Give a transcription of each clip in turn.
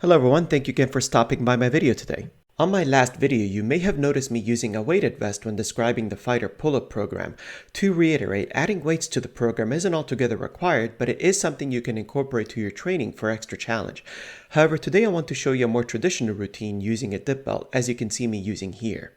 Hello everyone, thank you again for stopping by my video today. On my last video, you may have noticed me using a weighted vest when describing the fighter pull-up program. To reiterate, adding weights to the program isn't altogether required, but it is something you can incorporate to your training for extra challenge. However, today I want to show you a more traditional routine using a dip belt, as you can see me using here.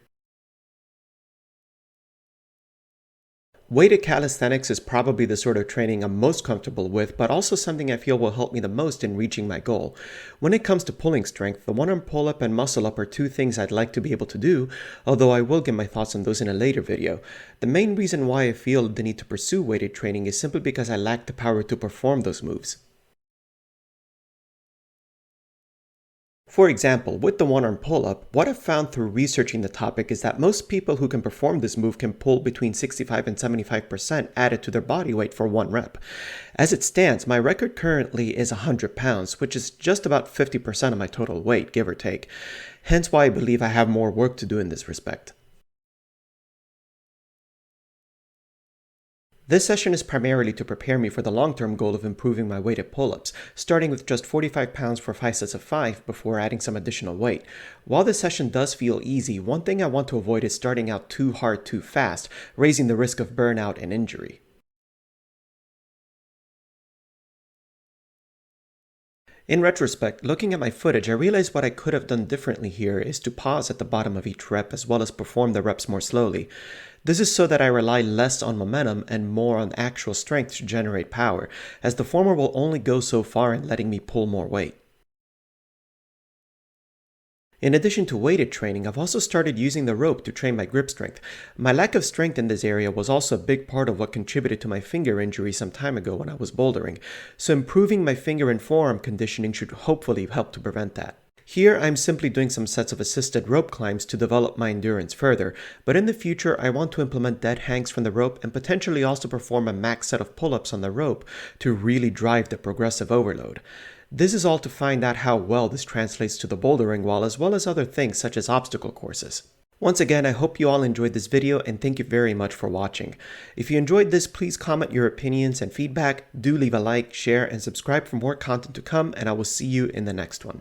Weighted calisthenics is probably the sort of training I'm most comfortable with, but also something I feel will help me the most in reaching my goal. When it comes to pulling strength, the one-arm pull-up and muscle-up are two things I'd like to be able to do, although I will give my thoughts on those in a later video. The main reason why I feel the need to pursue weighted training is simply because I lack the power to perform those moves. For example, with the one-arm pull-up, what I've found through researching the topic is that most people who can perform this move can pull between 65 and 75% added to their body weight for one rep. As it stands, my record currently is 100 pounds, which is just about 50% of my total weight, give or take. Hence why I believe I have more work to do in this respect. This session is primarily to prepare me for the long-term goal of improving my weighted pull-ups, starting with just 45 pounds for 5 sets of 5 before adding some additional weight. While this session does feel easy, one thing I want to avoid is starting out too hard too fast, raising the risk of burnout and injury. In retrospect, looking at my footage, I realized what I could have done differently here is to pause at the bottom of each rep as well as perform the reps more slowly. This is so that I rely less on momentum and more on actual strength to generate power, as the former will only go so far in letting me pull more weight. In addition to weighted training, I've also started using the rope to train my grip strength. My lack of strength in this area was also a big part of what contributed to my finger injury some time ago when I was bouldering, so improving my finger and forearm conditioning should hopefully help to prevent that. Here, I'm simply doing some sets of assisted rope climbs to develop my endurance further, but in the future, I want to implement dead hangs from the rope and potentially also perform a max set of pull-ups on the rope to really drive the progressive overload. This is all to find out how well this translates to the bouldering wall as well as other things such as obstacle courses. Once again, I hope you all enjoyed this video and thank you very much for watching. If you enjoyed this, please comment your opinions and feedback, do leave a like, share, and subscribe for more content to come, and I will see you in the next one.